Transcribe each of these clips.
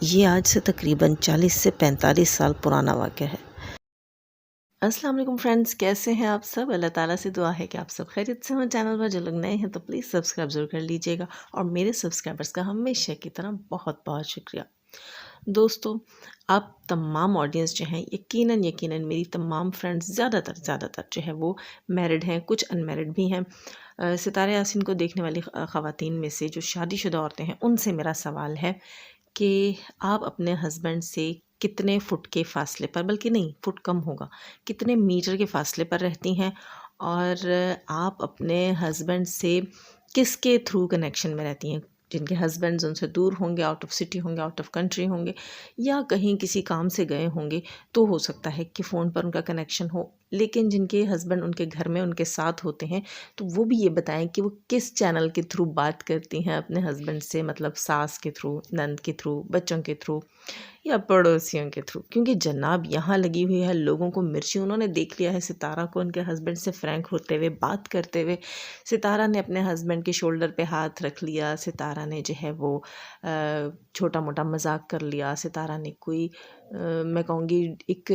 ये आज से तकरीबन 40 से 45 साल पुराना वाक़या है। अस्सलाम वालेकुम फ्रेंड्स, कैसे हैं आप सब? अल्लाह ताला से दुआ है कि आप सब खैरियत से हों। चैनल पर जो लोग नए हैं तो प्लीज़ सब्सक्राइब ज़रूर कर लीजिएगा और मेरे सब्सक्राइबर्स का हमेशा की तरह बहुत-बहुत शुक्रिया। दोस्तों, आप तमाम ऑडियंस जो हैं यकीनन मेरी तमाम फ्रेंड्स ज़्यादातर जो है वो मैरिड हैं, कुछ अनमैरिड भी हैं। सितारा यासीन को देखने वाली ख़वातीन में से जो शादीशुदा औरतें हैं, उनसे मेरा सवाल है कि आप अपने हस्बैंड से कितने फ़ुट के फ़ासले पर, बल्कि नहीं फ़ुट कम होगा, कितने मीटर के फ़ासले पर रहती हैं और आप अपने हस्बैंड से किसके थ्रू कनेक्शन में रहती हैं? जिनके हस्बैंड्स उनसे दूर होंगे, आउट ऑफ सिटी होंगे, आउट ऑफ कंट्री होंगे या कहीं किसी काम से गए होंगे, तो हो सकता है कि फ़ोन पर उनका कनेक्शन हो। लेकिन जिनके हस्बैंड उनके घर में उनके साथ होते हैं, तो वो भी ये बताएँ कि वो किस चैनल के थ्रू बात करती हैं अपने हस्बैंड से, मतलब सास के थ्रू, नंद के थ्रू, बच्चों के थ्रू या पड़ोसियों के थ्रू। क्योंकि जनाब यहाँ लगी हुई है लोगों को मिर्ची। उन्होंने देख लिया है सितारा को उनके हस्बैंड से फ्रैंक होते हुए, बात करते हुए। सितारा ने अपने हस्बैंड के शोल्डर पे हाथ रख लिया, सितारा ने जो है वो छोटा मोटा मजाक कर लिया, सितारा ने कोई मैं कहूँगी एक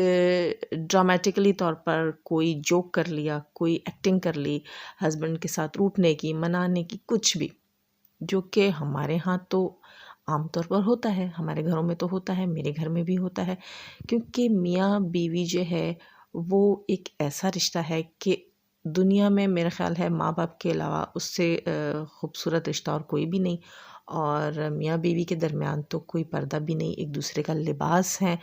ड्रामेटिकली तौर पर कोई जोक कर लिया, कोई एक्टिंग कर ली हस्बैंड के साथ रूठने की, मनाने की, कुछ भी, जो कि हमारे यहाँ तो आम तौर पर होता है, हमारे घरों में तो होता है, मेरे घर में भी होता है। क्योंकि मियाँ बीवी जो है वो एक ऐसा रिश्ता है कि दुनिया में मेरा ख़्याल है माँ बाप के अलावा उससे खूबसूरत रिश्ता और कोई भी नहीं। और मियाँ बीवी के दरमियान तो कोई पर्दा भी नहीं, एक दूसरे का लिबास है।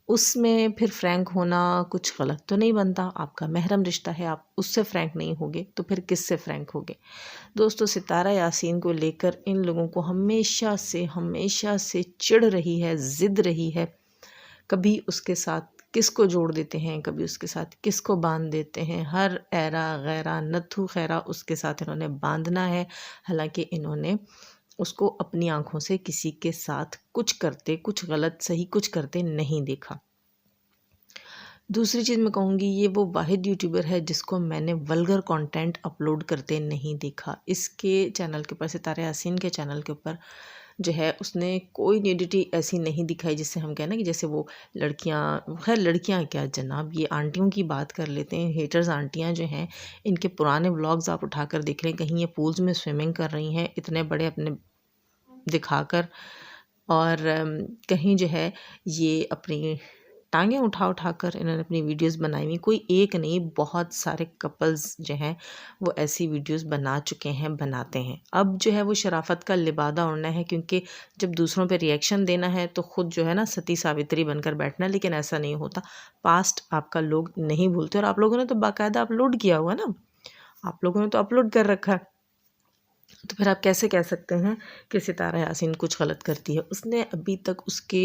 उसमें फिर फ्रैंक होना कुछ गलत तो नहीं बनता। आपका महरम रिश्ता है, आप उससे फ्रैंक नहीं होगे तो फिर किससे फ्रैंक होगे? दोस्तों, सितारा यासीन को लेकर इन लोगों को हमेशा से चिढ़ रही है, ज़िद रही है। कभी उसके साथ किसको जोड़ देते हैं, कभी उसके साथ किसको बांध देते हैं। हर ऐरा गैरा नत्थु खैरा उसके साथ इन्होंने बांधना है। हालांकि इन्होंने उसको अपनी आंखों से किसी के साथ कुछ करते, कुछ गलत सही कुछ करते नहीं देखा। दूसरी चीज़ मैं कहूँगी, ये वो वाहिद यूट्यूबर है जिसको मैंने वल्गर कंटेंट अपलोड करते नहीं देखा। इसके चैनल के ऊपर, सितारा यासीन के चैनल के ऊपर जो है उसने कोई न्यूडिटी ऐसी नहीं दिखाई जिससे हम कहें ना कि जैसे वो लड़कियां, खैर लड़कियां क्या जनाब, ये आंटियों की बात कर लेते हैं। हेटर्स आंटियां जो हैं, इनके पुराने व्लॉग्स आप उठाकर देख रहे हैं, कहीं ये पूल्स में स्विमिंग कर रही हैं इतने बड़े अपने दिखाकर, और कहीं जो है ये अपनी टाँगें उठा कर इन्होंने अपनी वीडियोस बनाई हुई। कोई एक नहीं, बहुत सारे कपल्स जो हैं वो ऐसी वीडियोस बना चुके हैं, बनाते हैं। अब जो है वो शराफ़त का लिबादा ओढ़ना है, क्योंकि जब दूसरों पे रिएक्शन देना है तो ख़ुद जो है ना सती सावित्री बनकर बैठना। लेकिन ऐसा नहीं होता, पास्ट आपका लोग नहीं भूलते। और आप लोगों ने तो बाकायदा अपलोड किया हुआ ना, आप लोगों ने तो अपलोड कर रखा है, तो फिर आप कैसे कह सकते हैं कि सितारा यासीन कुछ गलत करती है? उसने अभी तक उसके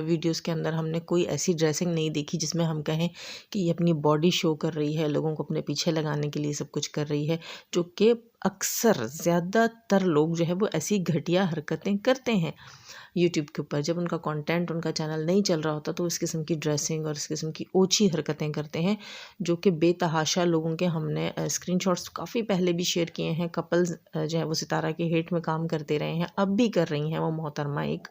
वीडियोस के अंदर हमने कोई ऐसी ड्रेसिंग नहीं देखी जिसमें हम कहें कि ये अपनी बॉडी शो कर रही है, लोगों को अपने पीछे लगाने के लिए सब कुछ कर रही है, जो कि अक्सर ज़्यादातर लोग जो है वो ऐसी घटिया हरकतें करते हैं यूट्यूब के ऊपर। जब उनका कंटेंट, उनका चैनल नहीं चल रहा होता तो इस किस्म की ड्रेसिंग और इस किस्म की ओछी हरकतें करते हैं, जो कि बेतहाशा लोगों के हमने स्क्रीनशॉट्स काफ़ी पहले भी शेयर किए हैं। कपल्स जो है वो सितारा के हेट में काम करते रहे हैं, अब भी कर रही हैं वो मोहतरमा एक,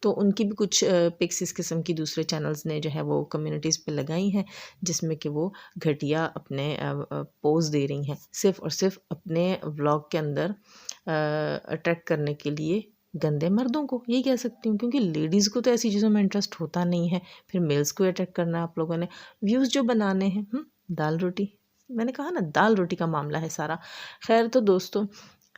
तो उनकी भी कुछ पिक्स इस किस्म की दूसरे चैनल्स ने जो है वो कम्युनिटीज़ पे लगाई हैं, जिसमें कि वो घटिया अपने पोज़ दे रही हैं, सिर्फ़ और सिर्फ अपने व्लॉग के अंदर अट्रैक्ट करने के लिए गंदे मर्दों को, यही कह सकती हूँ। क्योंकि लेडीज़ को तो ऐसी चीज़ों में इंटरेस्ट होता नहीं है, फिर मेल्स को अट्रैक्ट करना है आप लोगों ने, व्यूज़ जो बनाने हैं। दाल रोटी, मैंने कहा ना दाल रोटी का मामला है सारा। खैर, तो दोस्तों,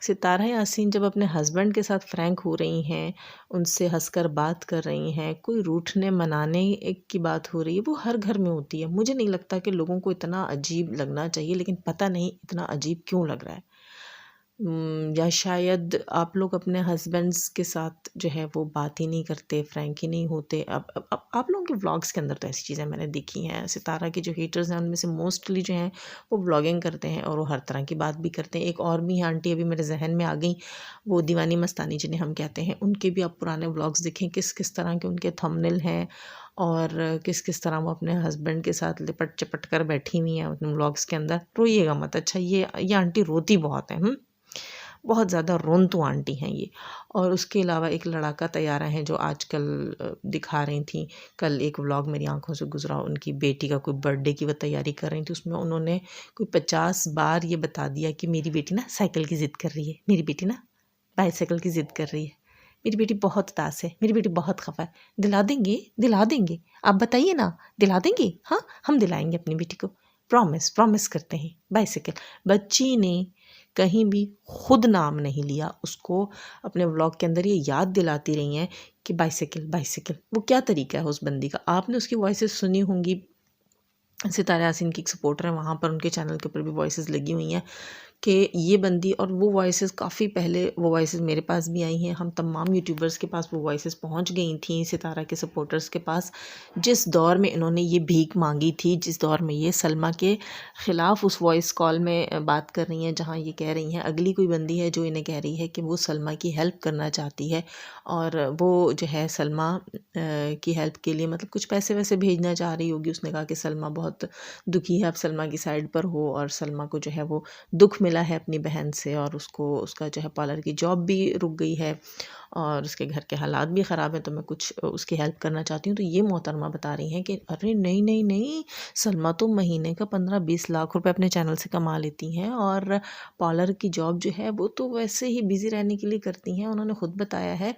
सितारा यासीन जब अपने हस्बैंड के साथ फ्रैंक हो रही हैं, उनसे हंसकर बात कर रही हैं, कोई रूठने मनाने एक की बात हो रही है, वो हर घर में होती है। मुझे नहीं लगता कि लोगों को इतना अजीब लगना चाहिए, लेकिन पता नहीं इतना अजीब क्यों लग रहा है। या शायद आप लोग अपने हस्बैंड्स के साथ जो है वो बात ही नहीं करते, फ्रैंक ही नहीं होते। अब आप लोगों के व्लॉग्स के अंदर तो ऐसी चीज़ें मैंने देखी हैं। सितारा के जो हेटर्स हैं उनमें से मोस्टली जो हैं वो व्लॉगिंग करते हैं और वो हर तरह की बात भी करते हैं। एक और भी आंटी अभी मेरे जहन में आ गई, वो दीवानी मस्तानी जिन्हें हम कहते हैं, उनके भी आप पुराने व्लॉग्स देखें, किस किस तरह के उनके थंबनेल हैं और किस किस तरह वो अपने हस्बैंड के साथ लिपट चपट कर बैठी हुई हैं अपने व्लॉग्स के अंदर। रोइएगा मत, अच्छा ये आंटी रोती बहुत है। बहुत ज़्यादा रोंतू आंटी हैं ये। और उसके अलावा एक लड़ाका तैयारा हैं जो आजकल दिखा रही थी। कल एक व्लॉग मेरी आंखों से गुजरा, उनकी बेटी का कोई बर्थडे की वो तैयारी कर रही थी, उसमें उन्होंने कोई 50 बार ये बता दिया कि मेरी बेटी ना साइकिल की ज़िद कर रही है, मेरी बेटी ना बाइसाइकिल की ज़िद कर रही है, मेरी बेटी बहुत उदास है, मेरी बेटी बहुत खफा है। दिला देंगे, दिला देंगे, आप बताइए ना, दिला देंगे? हाँ, हम दिलाएंगे अपनी बेटी को, प्रॉमिस प्रॉमिस करते हैं बाइसाइकिल। बच्ची ने कहीं भी खुद नाम नहीं लिया, उसको अपने व्लॉग के अंदर ये याद दिलाती रही हैं कि बाइसाइकिल बाइसाइकिल। वो क्या तरीका है उस बंदी का, आपने उसकी वॉइसेस सुनी होंगी। सितारा यासीन की एक सपोर्टर है, वहाँ पर उनके चैनल के ऊपर भी वॉइसेस लगी हुई हैं कि ये बंदी, और वो वॉइसेस काफ़ी पहले वो वॉइसेस मेरे पास भी आई हैं, हम तमाम यूट्यूबर्स के पास वो वॉइसेस पहुंच गई थी, सितारा के सपोर्टर्स के पास। जिस दौर में इन्होंने ये भीख मांगी थी, जिस दौर में ये सलमा के ख़िलाफ़ उस वॉइस कॉल में बात कर रही हैं, जहाँ ये कह रही हैं अगली कोई बंदी है जो इन्हें कह रही है कि वो सलमा की हेल्प करना चाहती है, और वो जो है सलमा की हेल्प के लिए मतलब कुछ पैसे वैसे भेजना चाह रही होगी। उसने कहा कि सलमा बहुत दुखी है, आप सलमा की साइड पर हो, और सलमा को जो है वो दुख मिला है अपनी बहन से, और उसको उसका जो है पार्लर की जॉब भी रुक गई है और उसके घर के हालात भी ख़राब हैं, तो मैं कुछ उसकी हेल्प करना चाहती हूँ। तो ये मोहतरमा बता रही हैं कि अरे नहीं नहीं नहीं, सलमा तो महीने का 15-20 लाख रुपए अपने चैनल से कमा लेती हैं, और पार्लर की जॉब जो है वो तो वैसे ही बिज़ी रहने के लिए करती हैं, उन्होंने खुद बताया है।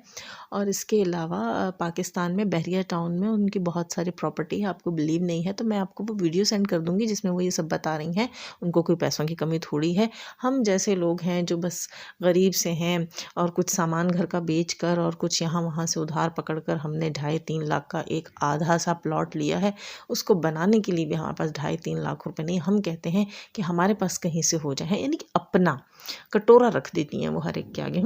और इसके अलावा पाकिस्तान में बहरिया टाउन में उनकी बहुत सारी प्रॉपर्टी है, आपको बिलीव नहीं है तो मैं आपको वो वीडियो सेंड कर दूँगी जिसमें वो ये सब बता रही हैं। उनको कोई पैसों की कमी थोड़ी है, हम जैसे लोग हैं जो बस गरीब से हैं, और कुछ सामान घर का बेच कर और कुछ यहाँ वहाँ से उधार पकड़ कर हमने 2.5-3 लाख का एक आधा सा प्लॉट लिया है। उसको बनाने के लिए भी हमारे पास 2.5-3 लाख रुपए नहीं, हम कहते हैं कि हमारे पास कहीं से हो जाए, यानी कि अपना कटोरा रख देती हैं वो हर एक के आगे।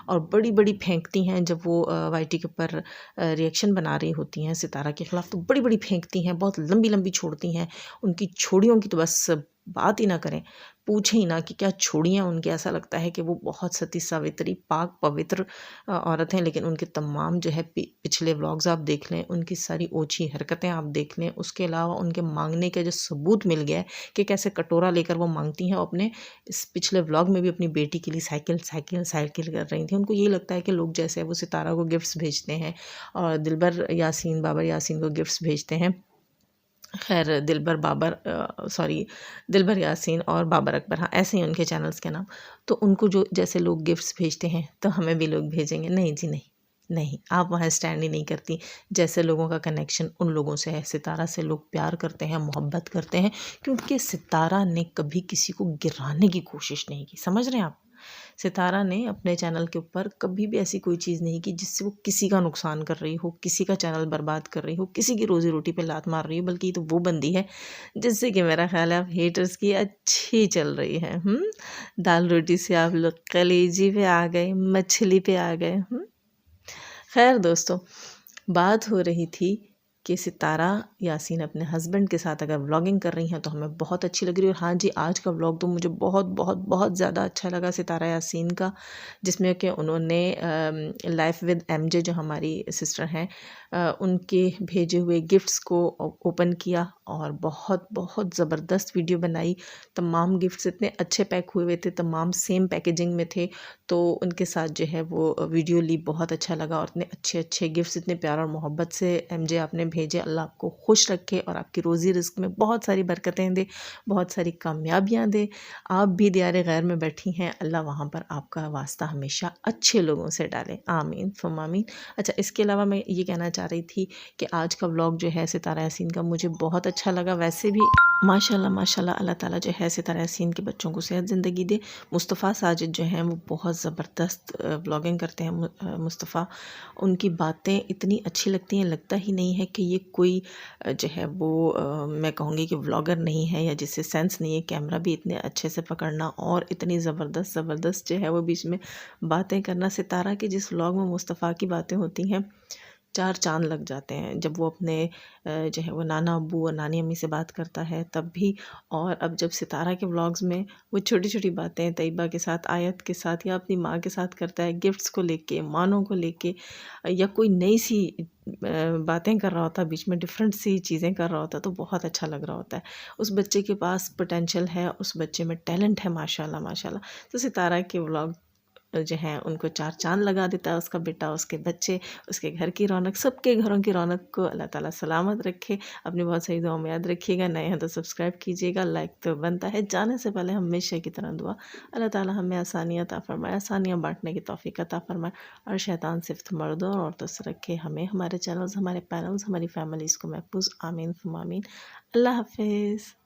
और बड़ी बड़ी फेंकती हैं जब वो वाईटी के ऊपर रिएक्शन बना रही होती हैं सितारा के ख़िलाफ़, तो बड़ी बड़ी फेंकती हैं, बहुत लंबी लंबी छोड़ती हैं। उनकी छोड़ियों की तो बस बात ही ना करें, पूछें ही ना कि क्या छोड़ियाँ उनके, ऐसा लगता है कि वो बहुत सती सावित्री पाक पवित्र औरत हैं। लेकिन उनके तमाम जो है पिछले व्लॉग्स आप देख लें, उनकी सारी ओछी हरकतें आप देख लें, उसके अलावा उनके मांगने का जो सबूत मिल गया है कि कैसे कटोरा लेकर वो मांगती हैं। अपने इस पिछले व्लॉग में भी अपनी बेटी के लिए साइकिल साइकिल साइकिल कर रही थी। उनको ये लगता है कि लोग जैसे वो सितारा को गिफ्ट्स भेजते हैं और दिलबर यासीन बाबर यासीन को गिफ्ट्स भेजते हैं। खैर दिलबर यासीन और बाबर अकबर, हाँ ऐसे ही उनके चैनल्स के नाम। तो उनको जो जैसे लोग गिफ्ट्स भेजते हैं तो हमें भी लोग भेजेंगे, नहीं जी नहीं, नहीं आप वहाँ स्टैंड ही नहीं करती। जैसे लोगों का कनेक्शन उन लोगों से है, सितारा से लोग प्यार करते हैं, मोहब्बत करते हैं, क्योंकि सितारा ने कभी किसी को गिराने की कोशिश नहीं की। समझ रहे हैं आप? सितारा ने अपने चैनल के ऊपर कभी भी ऐसी कोई चीज़ नहीं की जिससे वो किसी का नुकसान कर रही हो, किसी का चैनल बर्बाद कर रही हो, किसी की रोज़ी रोटी पे लात मार रही हो। बल्कि तो वो बंदी है जिससे कि मेरा ख्याल है अब हेटर्स की अच्छी चल रही है। दाल रोटी से आप लोग कलेजी पे आ गए, मछली पे आ गए। खैर दोस्तों, बात हो रही थी कि सितारा यासीन अपने हस्बैंड के साथ अगर व्लॉगिंग कर रही हैं तो हमें बहुत अच्छी लग रही है। और हाँ जी, आज का व्लॉग तो मुझे बहुत बहुत बहुत ज़्यादा अच्छा लगा सितारा यासीन का, जिसमें कि उन्होंने लाइफ विद एमजे जो हमारी सिस्टर हैं उनके भेजे हुए गिफ्ट्स को ओपन किया और बहुत बहुत ज़बरदस्त वीडियो बनाई। तमाम गिफ्ट्स इतने अच्छे पैक हुए हुए थे, तमाम सेम पैकेजिंग में थे, तो उनके साथ जो है वो वीडियो ली, बहुत अच्छा लगा। और इतने अच्छे अच्छे गिफ्ट्स इतने प्यार और मोहब्बत से एमजे आपने भेजे। अल्लाह आपको खुश रखे और आपकी रोज़ी रिस्क में बहुत सारी बरकतें दे, बहुत सारी कामयाबियाँ दे। आप भी दियारे गैर में बैठी हैं, अल्लाह वहाँ पर आपका वास्ता हमेशा अच्छे लोगों से डाले, आमीन फुम्मा आमीन। अच्छा, इसके अलावा मैं ये कहना चाह रही थी कि आज का व्लॉग जो है सितारा यासीन का मुझे बहुत अच्छा लगा। वैसे भी माशाल्लाह माशाल्लाह अल्लाह ताला जो है सितारा यासीन के बच्चों को सेहत ज़िंदगी दे। मुस्तफ़ा साजिद जो हैं वो बहुत ज़बरदस्त व्लॉगिंग करते हैं। मुस्तफ़ा, उनकी बातें इतनी अच्छी लगती हैं, लगता ही नहीं है कि ये कोई जो है वो मैं कहूँगी कि व्लॉगर नहीं है या जिससे सेंस नहीं है। कैमरा भी इतने अच्छे से पकड़ना और इतनी ज़बरदस्त ज़बरदस्त जो है वो बीच में बातें करना। सितारा के जिस व्लॉग में मुस्तफ़ा की बातें होती हैं, 4 चाँद लग जाते हैं। जब वो अपने जो है वो नाना अब्बू और नानी अम्मी से बात करता है तब भी, और अब जब सितारा के व्लॉग्स में वो छोटी छोटी बातें तैयबा के साथ, आयत के साथ या अपनी माँ के साथ करता है, गिफ्ट्स को लेके, मानों को लेके, या कोई नई सी बातें कर रहा होता है, बीच में डिफरेंट सी चीज़ें कर रहा होता है, तो बहुत अच्छा लग रहा होता है। उस बच्चे के पास पोटेंशियल है, उस बच्चे में टैलेंट है, माशाल्लाह माशाल्लाह। तो सितारा के व्लॉग जो है उनको चार चांद लगा देता है, उसका बेटा, उसके बच्चे, उसके घर की रौनक, सबके घरों की रौनक को अल्लाह ताला सलामत रखे। अपनी बहुत सारी दुआ में याद रखिएगा। नए हैं तो सब्सक्राइब कीजिएगा, लाइक तो बनता है। जाने से पहले हमेशा की तरह दुआ, अल्लाह ताला हमें आसानियाँ अता फरमाए, आसानियाँ बांटने की तौफीक अता फरमाए, और शैतान सिर्फ मर्दों और औरतों से रखे हमें, हमारे चैनल्स, हमारे पैनल्स, हमारी फैमिलीज़ को महफूज। आमीन फुम आमीन। अल्लाह हाफिज़।